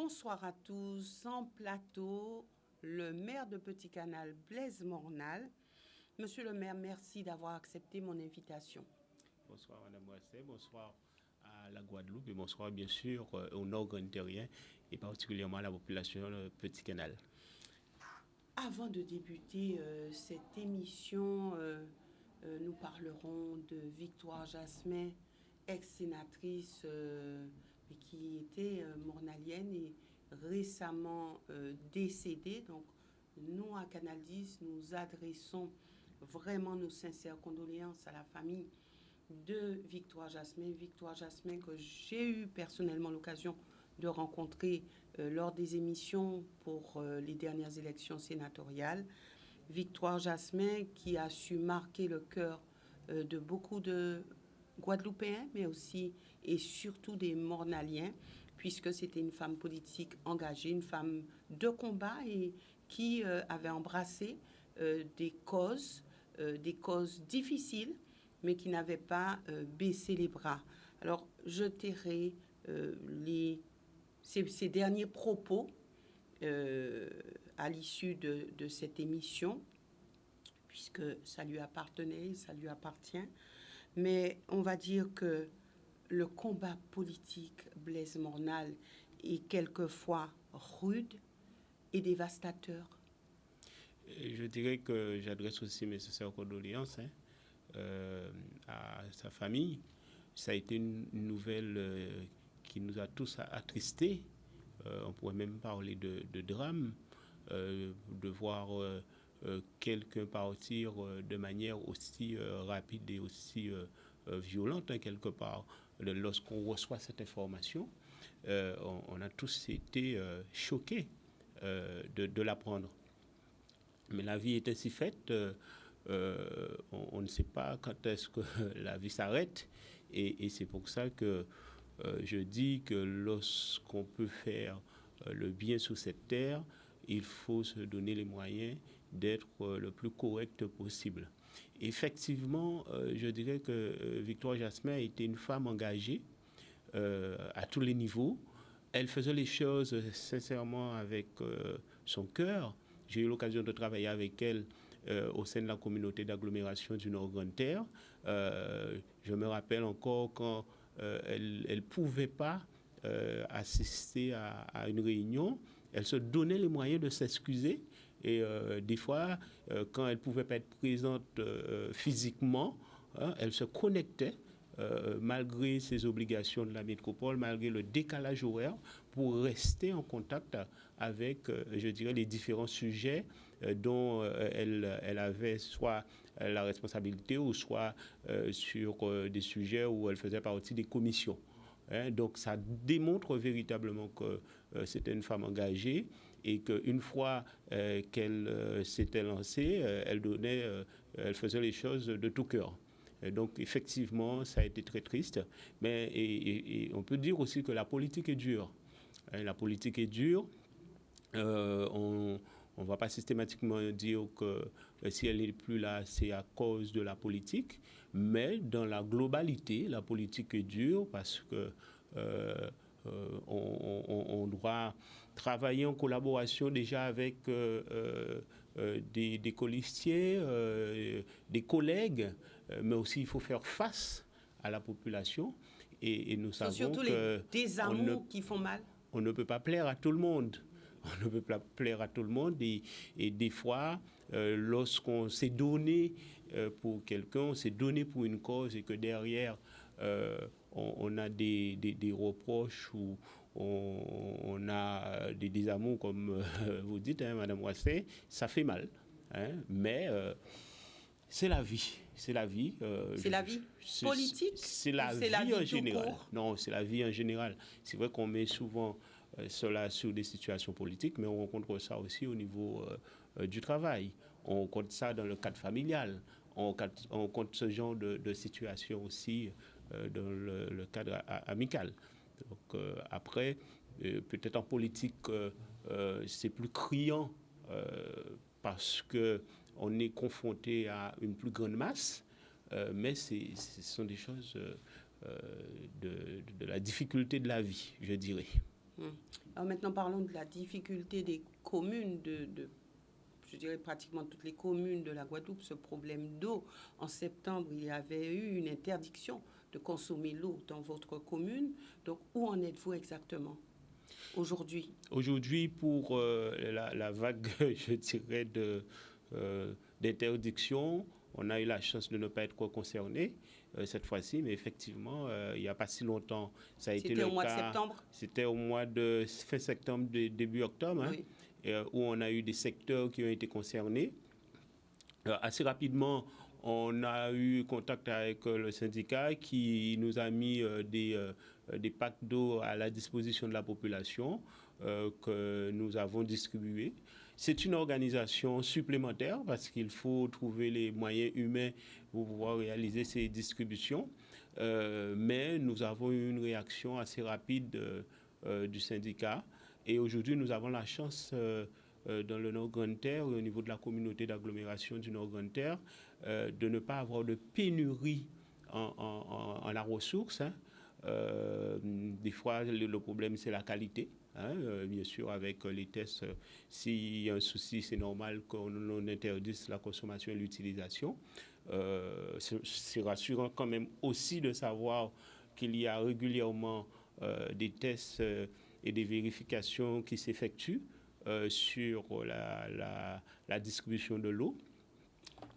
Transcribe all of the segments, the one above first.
Bonsoir à tous. En plateau, le maire de Petit Canal, Blaise Mornal. Monsieur le maire, merci d'avoir accepté mon invitation. Bonsoir Madame Boisset, bonsoir à la Guadeloupe et bonsoir bien sûr au nord grande-terrien et particulièrement à la population de Petit Canal. Avant de débuter cette émission, nous parlerons de Victoire Jasmin, ex-sénatrice qui était mornalienne et récemment décédée. Donc, nous, à Canal 10, nous adressons vraiment nos sincères condoléances à la famille de Victoire Jasmin. Victoire Jasmin que j'ai eu personnellement l'occasion de rencontrer lors des émissions pour les dernières élections sénatoriales. Victoire Jasmin qui a su marquer le cœur de beaucoup de Guadeloupéens, mais aussi et surtout des Mornaliens, puisque c'était une femme politique engagée, une femme de combat et qui avait embrassé des causes difficiles, mais qui n'avait pas baissé les bras. Alors, je tairai ces derniers propos à l'issue de cette émission, puisque ça lui appartenait, ça lui appartient. Mais on va dire que le combat politique Blaise Mornal est quelquefois rude et dévastateur. Je dirais que j'adresse aussi mes sincères condoléances à sa famille. Ça a été une nouvelle qui nous a tous attristés. On pourrait même parler de drame, de voir quelqu'un partir de manière aussi rapide et aussi violente, quelque part. Lorsqu'on reçoit cette information, on a tous été choqués de l'apprendre. Mais la vie est ainsi faite. On ne sait pas quand est-ce que la vie s'arrête. Et c'est pour ça que je dis que lorsqu'on peut faire le bien sur cette terre, il faut se donner les moyens d'être le plus correct possible. Effectivement, je dirais que Victoire Jasmin a été une femme engagée à tous les niveaux. Elle faisait les choses sincèrement avec son cœur. J'ai eu l'occasion de travailler avec elle au sein de la communauté d'agglomération du Nord-Grande-Terre. Je me rappelle encore quand elle ne pouvait pas assister à une réunion. Elle se donnait les moyens de s'excuser. Et des fois, quand elle ne pouvait pas être présente physiquement, elle se connectait malgré ses obligations de la métropole, malgré le décalage horaire, pour rester en contact avec, je dirais, les différents sujets dont elle avait soit la responsabilité ou soit sur des sujets où elle faisait partie des commissions. Donc ça démontre véritablement que c'était une femme engagée et qu'une fois qu'elle s'était lancée, elle faisait les choses de tout cœur. Donc effectivement, ça a été très triste. Mais et on peut dire aussi que la politique est dure. La politique est dure. On ne va pas systématiquement dire que si elle n'est plus là, c'est à cause de la politique. Mais dans la globalité, la politique est dure parce que on doit travailler en collaboration déjà avec des colistiers, des collègues, mais aussi il faut faire face à la population. Et nous savons surtout que les désamours qui font mal. On ne peut pas plaire à tout le monde. On ne peut pas plaire à tout le monde et des fois, lorsqu'on s'est donné pour quelqu'un, on s'est donné pour une cause et que derrière, on a des reproches ou on a des désamours, comme vous dites, Madame Boisset, ça fait mal. Mais c'est la vie. C'est la vie. C'est la vie politique. C'est la vie en général. Non, c'est la vie en général. C'est vrai qu'on met souvent cela sur des situations politiques, mais on rencontre ça aussi au niveau du travail. On rencontre ça dans le cadre familial. On rencontre ce genre de situation aussi dans le cadre amical. Donc après, peut-être en politique, c'est plus criant parce qu'on est confronté à une plus grande masse, mais ce sont des choses de la difficulté de la vie, je dirais. Alors maintenant, parlons de la difficulté des communes, je dirais pratiquement toutes les communes de la Guadeloupe, ce problème d'eau. En septembre, il y avait eu une interdiction de consommer l'eau dans votre commune. Donc, où en êtes-vous exactement aujourd'hui? Aujourd'hui, pour la vague, je dirais, d'interdiction, on a eu la chance de ne pas être concerné cette fois-ci, mais effectivement, il n'y a pas si longtemps, ça a été le cas. C'était au mois de septembre? C'était au mois de fin septembre, début octobre, hein, Oui. Où on a eu des secteurs qui ont été concernés. Assez rapidement, on a eu contact avec le syndicat qui nous a mis des packs d'eau à la disposition de la population que nous avons distribués. C'est une organisation supplémentaire parce qu'il faut trouver les moyens humains pour pouvoir réaliser ces distributions. Mais nous avons eu une réaction assez rapide du syndicat. Et aujourd'hui, nous avons la chance dans le Nord-Grande-Terre, au niveau de la communauté d'agglomération du Nord-Grande-Terre, de ne pas avoir de pénurie en la ressource. Hein. Des fois, le problème, c'est la qualité. Hein, bien sûr, avec les tests, s'il y a un souci, c'est normal qu'on interdise la consommation et l'utilisation. C'est rassurant quand même aussi de savoir qu'il y a régulièrement des tests et des vérifications qui s'effectuent sur la distribution de l'eau.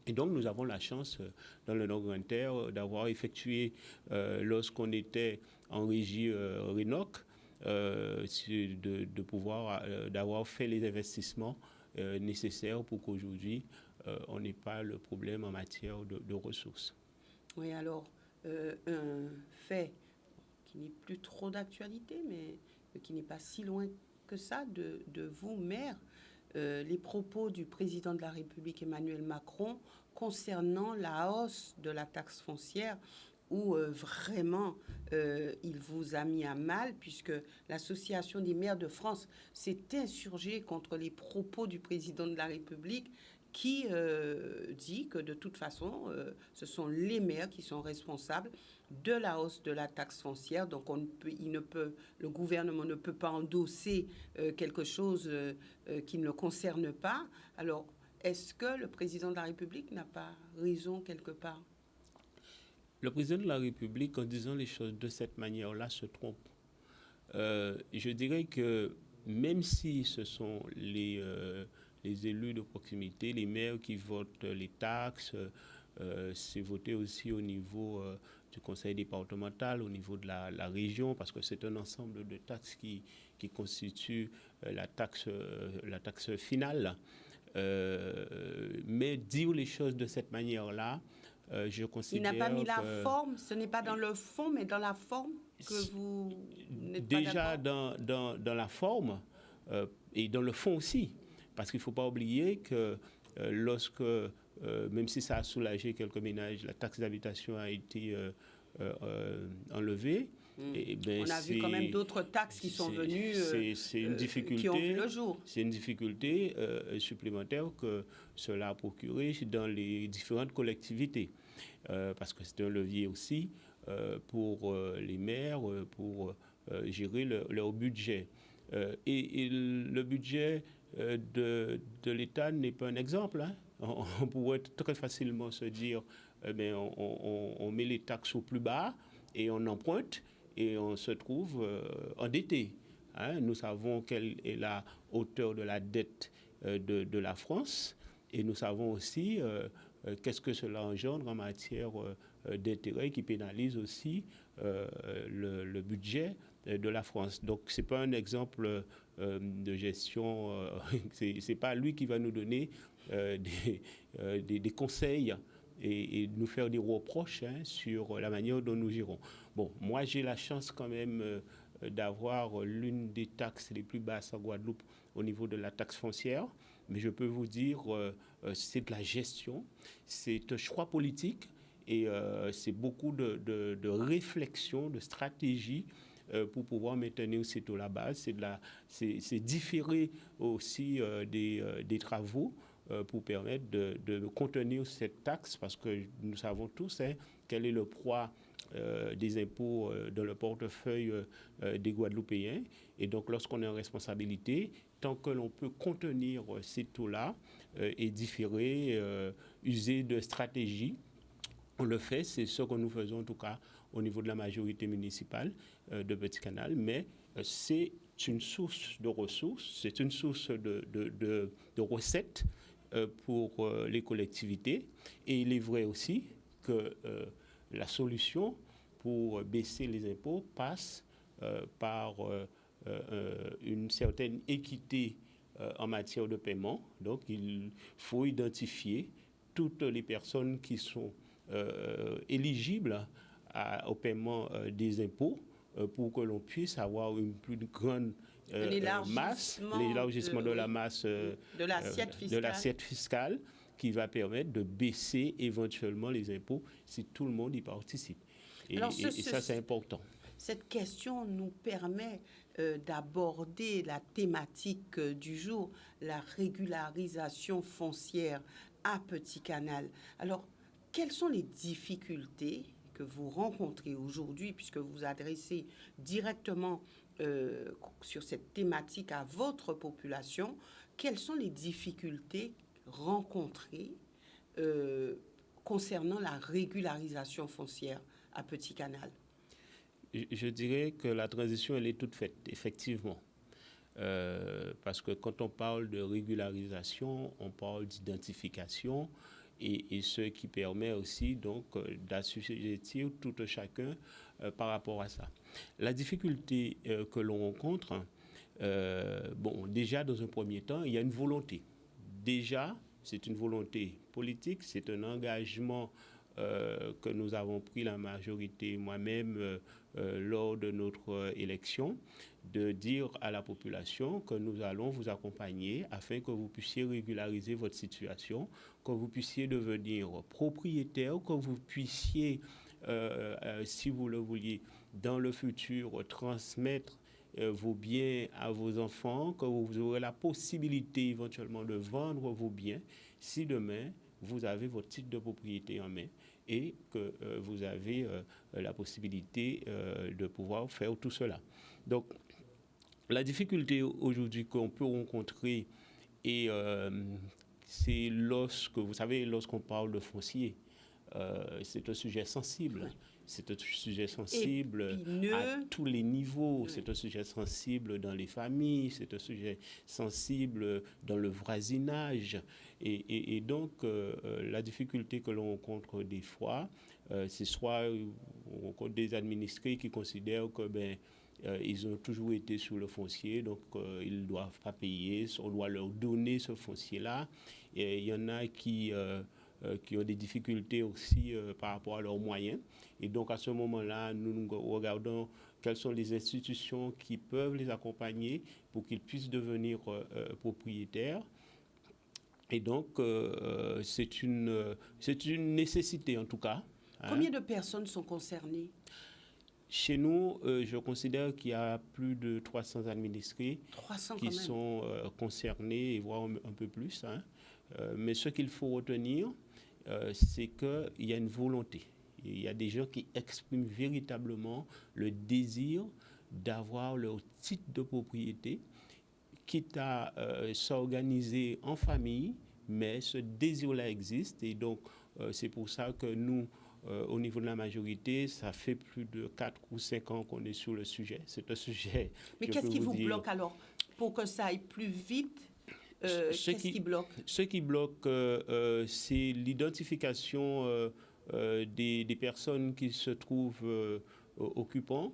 Et donc, nous avons la chance, dans le Nord-Grande-Terre, d'avoir effectué, lorsqu'on était en régie Rénoc, de pouvoir, d'avoir fait les investissements nécessaires pour qu'aujourd'hui, on n'ait pas le problème en matière de ressources. Oui, alors, un fait qui n'est plus trop d'actualité, mais qui n'est pas si loin que ça de vous, maire, les propos du président de la République Emmanuel Macron concernant la hausse de la taxe foncière, où vraiment il vous a mis à mal, puisque l'Association des maires de France s'est insurgée contre les propos du président de la République qui dit que de toute façon, ce sont les maires qui sont responsables de la hausse de la taxe foncière. Donc, le gouvernement ne peut pas endosser quelque chose qui ne le concerne pas. Alors, est-ce que le président de la République n'a pas raison quelque part? Le président de la République, en disant les choses de cette manière-là, se trompe. Je dirais que même si ce sont les élus de proximité, les maires qui votent les taxes, c'est voté aussi au niveau du conseil départemental, au niveau de la région, parce que c'est un ensemble de taxes qui constituent la taxe finale. Mais dire les choses de cette manière-là, je considère. Il n'a pas mis la forme, ce n'est pas dans le fond, mais dans la forme que vous n'êtes pas déjà d'accord. dans la forme et dans le fond aussi, parce qu'il ne faut pas oublier que lorsque, même si ça a soulagé quelques ménages, la taxe d'habitation a été enlevée. Et ben, on a vu quand même d'autres taxes qui sont venues, c'est une difficulté, qui ont vu le jour. C'est une difficulté supplémentaire que cela a procuré dans les différentes collectivités, parce que c'est un levier aussi pour les maires, pour gérer leur budget. Et le budget de l'État n'est pas un exemple. Hein. On pourrait très facilement se dire, on met les taxes au plus bas et on emprunte et on se trouve endetté. Hein. Nous savons quelle est la hauteur de la dette de la France et nous savons aussi qu'est-ce que cela engendre en matière d'intérêt qui pénalise aussi le budget de la France. Donc, ce n'est pas un exemple de gestion, c'est pas lui qui va nous donner des conseils et nous faire des reproches sur la manière dont nous gérons. Bon, moi, j'ai la chance quand même d'avoir l'une des taxes les plus basses en Guadeloupe au niveau de la taxe foncière, mais je peux vous dire, c'est de la gestion, c'est un choix politique et c'est beaucoup de réflexion, de stratégie pour pouvoir maintenir ces taux là-bas. C'est différer aussi des travaux pour permettre de contenir cette taxe, parce que nous savons tous quel est le poids des impôts dans le portefeuille des Guadeloupéens. Et donc, lorsqu'on est en responsabilité, tant que l'on peut contenir ces taux-là et différer, user de stratégies, on le fait. C'est ce que nous faisons en tout cas au niveau de la majorité municipale de Petit-Canal. Mais c'est une source de ressources, c'est une source de recettes pour les collectivités. Et il est vrai aussi que la solution pour baisser les impôts passe par une certaine équité en matière de paiement. Donc, il faut identifier toutes les personnes qui sont éligibles au paiement des impôts pour que l'on puisse avoir une plus grande masse, l'élargissement de la masse de l'assiette fiscale qui va permettre de baisser éventuellement les impôts si tout le monde y participe. Et ça, c'est important. Cette question nous permet d'aborder la thématique du jour, la régularisation foncière à Petit-Canal. Alors, quelles sont les difficultés que vous rencontrez aujourd'hui, puisque vous vous adressez directement sur cette thématique à votre population? Quelles sont les difficultés rencontrées concernant la régularisation foncière à Petit-Canal? Je dirais que la transition, elle est toute faite, effectivement. Parce que quand on parle de régularisation, on parle d'identification et ce qui permet aussi donc d'assujettir tout chacun par rapport à ça. La difficulté que l'on rencontre, déjà dans un premier temps, il y a une volonté. Déjà, c'est une volonté politique, c'est un engagement que nous avons pris la majorité, moi-même, lors de notre élection, de dire à la population que nous allons vous accompagner afin que vous puissiez régulariser votre situation, que vous puissiez devenir propriétaire, que vous puissiez, si vous le vouliez, dans le futur, transmettre vos biens à vos enfants, que vous aurez la possibilité éventuellement de vendre vos biens si demain vous avez votre titre de propriété en main et que vous avez la possibilité de pouvoir faire tout cela. Donc, la difficulté aujourd'hui qu'on peut rencontrer, c'est lorsqu'on parle de foncier, c'est un sujet sensible. Oui. C'est un sujet sensible à tous les niveaux. Oui. C'est un sujet sensible dans les familles. C'est un sujet sensible dans le voisinage. Et donc, la difficulté que l'on rencontre des fois, c'est soit on rencontre des administrés qui considèrent que ils ont toujours été sur le foncier, donc ils ne doivent pas payer. On doit leur donner ce foncier-là. Et il y en a qui ont des difficultés aussi par rapport à leurs moyens. Et donc, à ce moment-là, nous regardons quelles sont les institutions qui peuvent les accompagner pour qu'ils puissent devenir propriétaires. Et donc, c'est une nécessité, en tout cas. Combien de personnes sont concernées? Chez nous, je considère qu'il y a plus de 300 administrés qui sont concernés, voire un peu plus. Mais ce qu'il faut retenir, c'est qu'il y a une volonté. Il y a des gens qui expriment véritablement le désir d'avoir leur titre de propriété, quitte à s'organiser en famille, mais ce désir-là existe. Et donc, c'est pour ça que nous, au niveau de la majorité, ça fait plus de 4 ou 5 ans qu'on est sur le sujet. C'est un sujet... Mais qu'est-ce qui vous bloque alors? Pour que ça aille plus vite, qu'est-ce qui bloque? Ce qui bloque, c'est l'identification des personnes qui se trouvent occupants,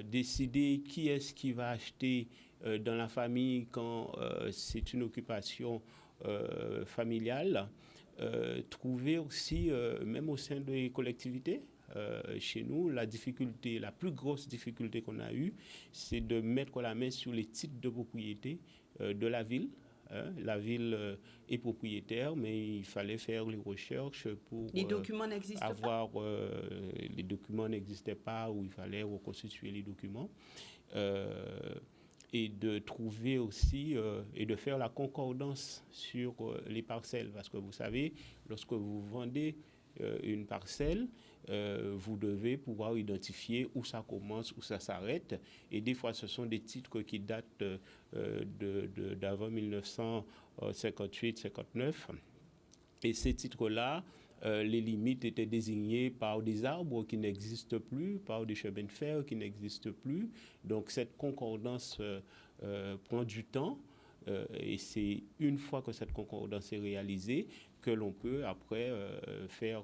décider qui est-ce qui va acheter dans la famille quand c'est une occupation familiale, trouver aussi, même au sein des collectivités, chez nous, la plus grosse difficulté qu'on a eue, c'est de mettre la main sur les titres de propriété de la ville. La ville est propriétaire, mais il fallait faire les recherches pour les documents n'existent pas. Les documents n'existaient pas, ou il fallait reconstituer les documents. Et de trouver aussi et de faire la concordance sur les parcelles. Parce que vous savez, lorsque vous vendez une parcelle, vous devez pouvoir identifier où ça commence, où ça s'arrête. Et des fois, ce sont des titres qui datent d'avant 1958-59. Et ces titres-là, les limites étaient désignées par des arbres qui n'existent plus, par des chemins de fer qui n'existent plus. Donc cette concordance prend du temps. Et c'est une fois que cette concordance est réalisée que l'on peut après faire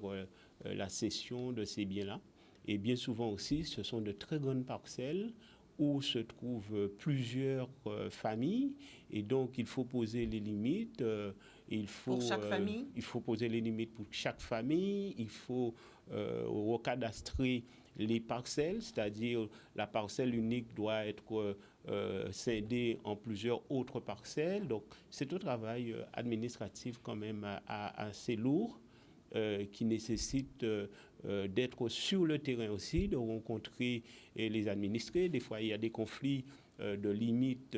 la cession de ces biens-là. Et bien souvent aussi, ce sont de très grandes parcelles où se trouvent plusieurs familles. Et donc, il faut poser les limites. Pour chaque famille? Il faut poser les limites pour chaque famille. Il faut recadastrer les parcelles, c'est-à-dire la parcelle unique doit être scindée en plusieurs autres parcelles. Donc, c'est un travail administratif quand même assez lourd qui nécessite d'être sur le terrain aussi, de rencontrer les administrés. Des fois, il y a des conflits de limites,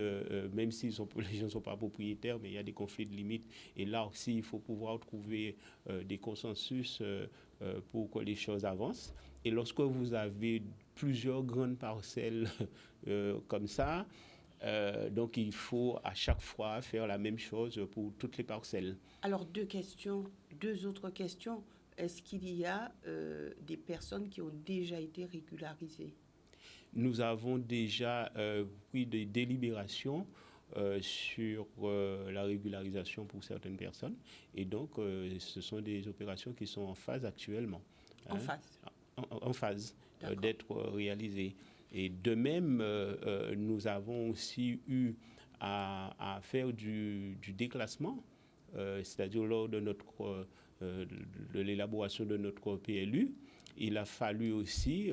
même si les gens ne sont pas propriétaires, mais il y a des conflits de limites. Et là aussi, il faut pouvoir trouver des consensus pour que les choses avancent. Et lorsque vous avez plusieurs grandes parcelles comme ça, donc il faut à chaque fois faire la même chose pour toutes les parcelles. Alors deux autres questions. Est-ce qu'il y a des personnes qui ont déjà été régularisées? Nous avons déjà pris des délibérations sur la régularisation pour certaines personnes. Et donc, ce sont des opérations qui sont en phase actuellement. En phase? En phase d'être réalisées. Et de même, nous avons aussi eu à faire du déclassement, c'est-à-dire lors de de l'élaboration de notre PLU, il a fallu aussi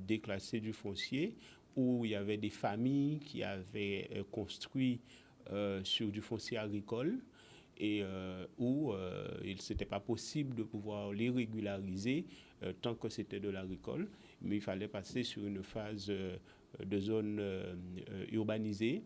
déclasser du foncier où il y avait des familles qui avaient construit sur du foncier agricole et où il n'était pas possible de pouvoir les régulariser tant que c'était de l'agricole, mais il fallait passer sur une phase de zone urbanisée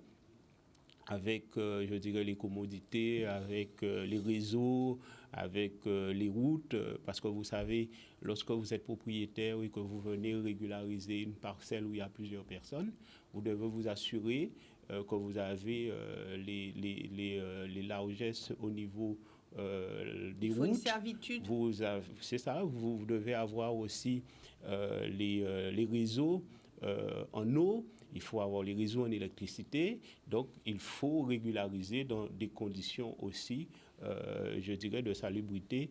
avec, je dirais, les commodités, avec les réseaux, avec les routes, parce que vous savez, lorsque vous êtes propriétaire et que vous venez régulariser une parcelle où il y a plusieurs personnes, vous devez vous assurer que vous avez les largesses au niveau des routes. Il faut une servitude. C'est ça, vous devez avoir aussi les réseaux en eau. Il faut avoir les réseaux en électricité, donc il faut régulariser dans des conditions aussi, je dirais, de salubrité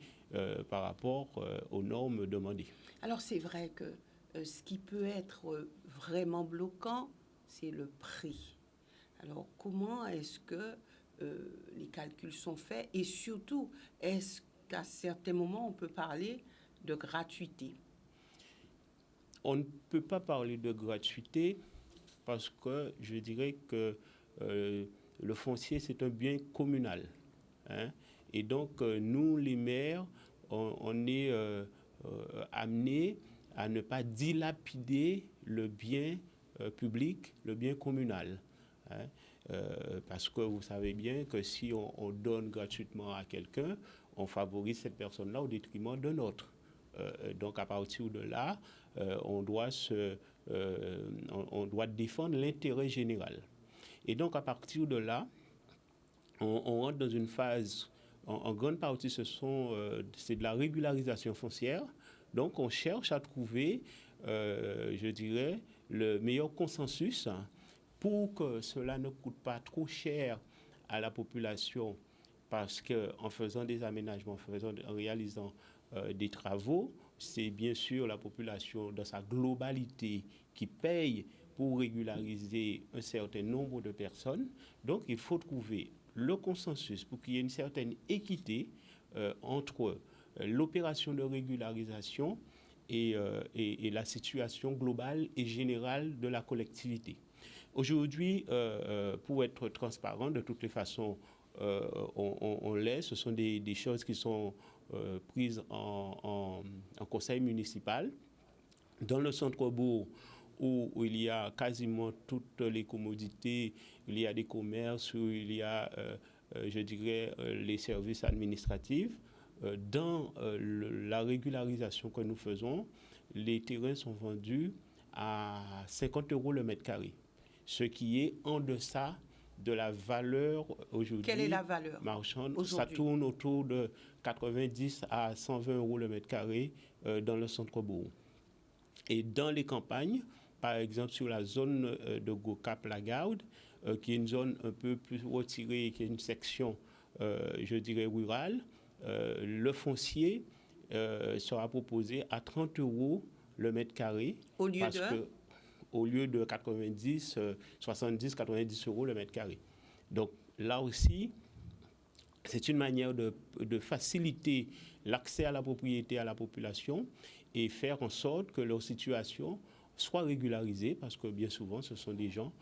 par rapport aux normes demandées. Alors c'est vrai que ce qui peut être vraiment bloquant, c'est le prix. Alors comment est-ce que les calculs sont faits et surtout, est-ce qu'à certains moments on peut parler de gratuité? On ne peut pas parler de gratuité parce que je dirais que le foncier, c'est un bien communal. Hein? Et donc, nous, les maires, on est amenés à ne pas dilapider le bien public, le bien communal. Hein? Parce que vous savez bien que si on donne gratuitement à quelqu'un, on favorise cette personne-là au détriment d'un autre. Donc, à partir de là, on doit défendre l'intérêt général. Et donc, à partir de là, on rentre dans une phase, en grande partie, c'est de la régularisation foncière. Donc, on cherche à trouver, je dirais, le meilleur consensus pour que cela ne coûte pas trop cher à la population, parce qu'en faisant des aménagements, en réalisant des travaux, c'est bien sûr la population dans sa globalité qui paye pour régulariser un certain nombre de personnes. Donc, il faut trouver le consensus pour qu'il y ait une certaine équité entre l'opération de régularisation et la situation globale et générale de la collectivité. Aujourd'hui, pour être transparent, de toutes les façons, on l'est. Ce sont des choses qui sont prises en conseil municipal. Dans le centre-bourg, où il y a quasiment toutes les commodités, il y a des commerces, où il y a, je dirais, les services administratifs. dans la régularisation que nous faisons, les terrains sont vendus à 50 € le mètre carré, ce qui est en deçà de la valeur aujourd'hui. Quelle est la valeur marchande? Ça tourne autour de 90 à 120 € le mètre carré dans le centre-bourg. Et dans les campagnes, par exemple sur la zone de Gocap-Lagarde, qui est une zone un peu plus retirée, qui est une section, je dirais, rurale, le foncier sera proposé à 30 € le mètre carré. Au lieu de 90, 70, 90 € le mètre carré. Donc là aussi, c'est une manière de faciliter l'accès à la propriété à la population et faire en sorte que leur situation soit régularisée, parce que bien souvent, ce sont des gens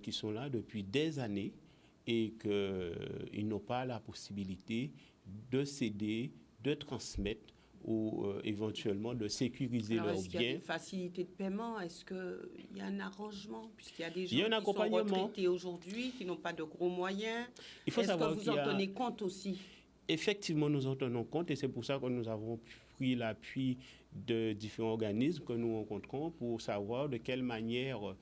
qui sont là depuis des années et qu'ils n'ont pas la possibilité de céder, de transmettre ou éventuellement de sécuriser leurs biens. Est-ce qu'il y a des facilités de paiement? Est-ce qu'il y a un arrangement? Puisqu'il y a des gens qui sont retraités aujourd'hui, qui n'ont pas de gros moyens. Il faut savoir que vous en tenez compte aussi? Effectivement, nous en tenons compte et c'est pour ça que nous avons pris l'appui de différents organismes que nous rencontrons pour savoir de quelle manière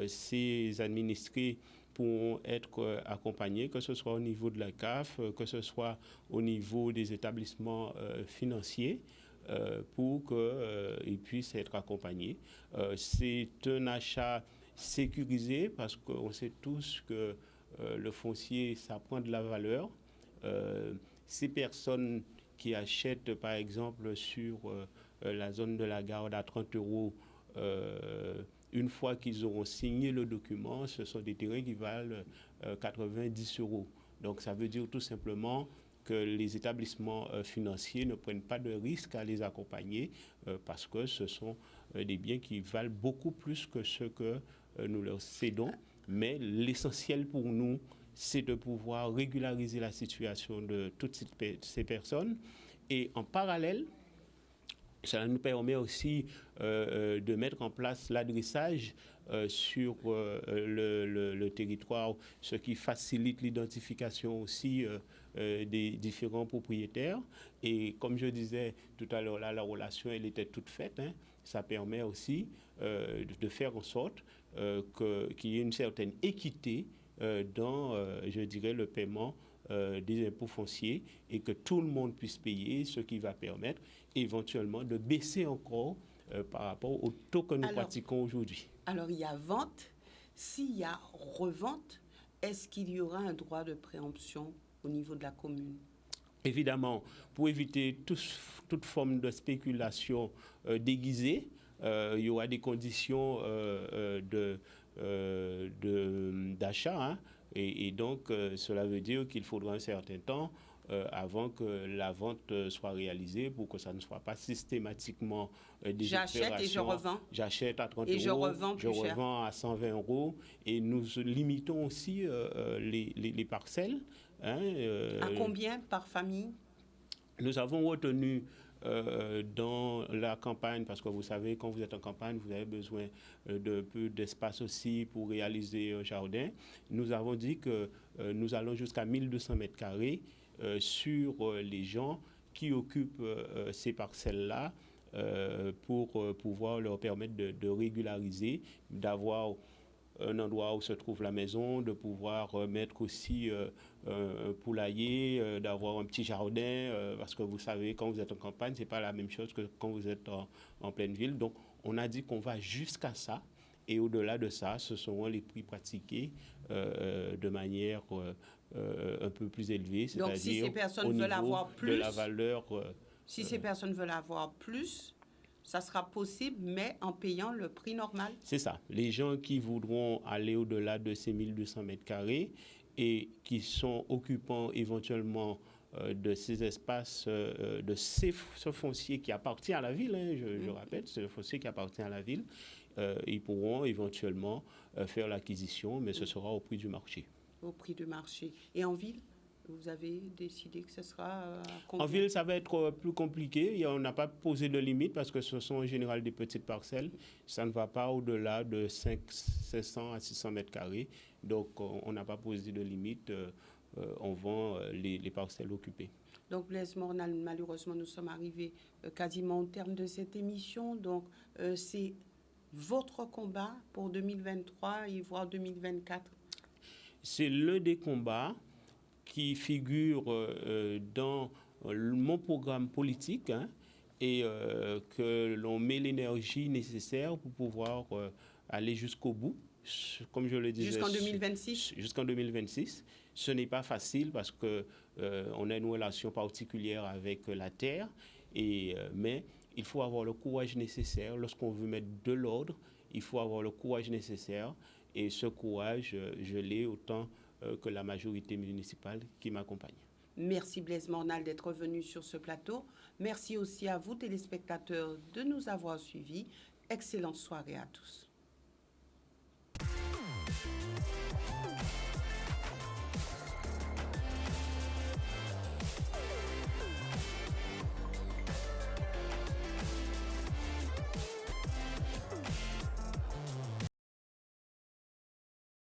ces administrés pourront être accompagnés, que ce soit au niveau de la CAF, que ce soit au niveau des établissements financiers, pour qu'ils puissent être accompagnés. C'est un achat sécurisé parce qu'on sait tous que le foncier, ça prend de la valeur. Ces personnes qui achètent, par exemple, sur la zone de la Garde à 30 €, une fois qu'ils auront signé le document, ce sont des terrains qui valent 90 €. Donc ça veut dire tout simplement que les établissements financiers ne prennent pas de risque à les accompagner parce que ce sont des biens qui valent beaucoup plus que ce que nous leur cédons. Mais l'essentiel pour nous, c'est de pouvoir régulariser la situation de toutes ces personnes. Et en parallèle, ça nous permet aussi de mettre en place l'adressage sur le territoire, ce qui facilite l'identification aussi des différents propriétaires. Et comme je disais tout à l'heure, là, la relation, elle était toute faite. Hein. Ça permet aussi de faire en sorte qu'il y ait une certaine équité dans, je dirais, le paiement des impôts fonciers et que tout le monde puisse payer, ce qui va permettre éventuellement de baisser encore par rapport au taux que nous pratiquons aujourd'hui. Alors, il y a vente. S'il y a revente, est-ce qu'il y aura un droit de préemption au niveau de la commune? Évidemment, pour éviter toute forme de spéculation déguisée, il y aura des conditions d'achat, hein, et donc cela veut dire qu'il faudra un certain temps avant que la vente soit réalisée pour que ça ne soit pas systématiquement des opérations. J'achète et je revends. J'achète à 30 et €, je revends à 120 €, et nous limitons aussi les parcelles. Hein, à combien par famille? Nous avons retenu dans la campagne, parce que vous savez, quand vous êtes en campagne, vous avez besoin de peu d'espace aussi pour réaliser un jardin. Nous avons dit que nous allons jusqu'à 1200 mètres carrés sur les gens qui occupent ces parcelles-là pour pouvoir leur permettre de régulariser, d'avoir un endroit où se trouve la maison, de pouvoir mettre aussi un poulailler, d'avoir un petit jardin, parce que vous savez, quand vous êtes en campagne, ce n'est pas la même chose que quand vous êtes en pleine ville. Donc, on a dit qu'on va jusqu'à ça, et au-delà de ça, ce seront les prix pratiqués de manière un peu plus élevée, c'est-à-dire si ces personnes veulent avoir plus, de la valeur. Si ces personnes veulent avoir plus, ça sera possible, mais en payant le prix normal. C'est ça. Les gens qui voudront aller au-delà de ces 1200 mètres carrés et qui sont occupants éventuellement de ces espaces, de ce foncier qui appartient à la ville, hein, je rappelle, c'est le foncier qui appartient à la ville, ils pourront éventuellement faire l'acquisition, mais ce sera au prix du marché. Au prix du marché. Et en ville ? Vous avez décidé que ce sera combien? En ville, ça va être plus compliqué. On n'a pas posé de limite parce que ce sont en général des petites parcelles. Ça ne va pas au-delà de 500 à 600 mètres carrés. Donc, on n'a pas posé de limite. on vend les parcelles occupées. Donc, Blaise Mornal, malheureusement, nous sommes arrivés quasiment au terme de cette émission. Donc, c'est votre combat pour 2023 et voire 2024. C'est l'un des combats qui figure dans mon programme politique, hein, et que l'on met l'énergie nécessaire pour pouvoir aller jusqu'au bout. Comme je le disais, jusqu'en 2026. Jusqu'en 2026. Ce n'est pas facile parce que on a une relation particulière avec la terre, mais il faut avoir le courage nécessaire. Lorsqu'on veut mettre de l'ordre, il faut avoir le courage nécessaire. Et ce courage, je l'ai autant que la majorité municipale qui m'accompagne. Merci Blaise Mornal d'être venu sur ce plateau. Merci aussi à vous, téléspectateurs, de nous avoir suivis. Excellente soirée à tous.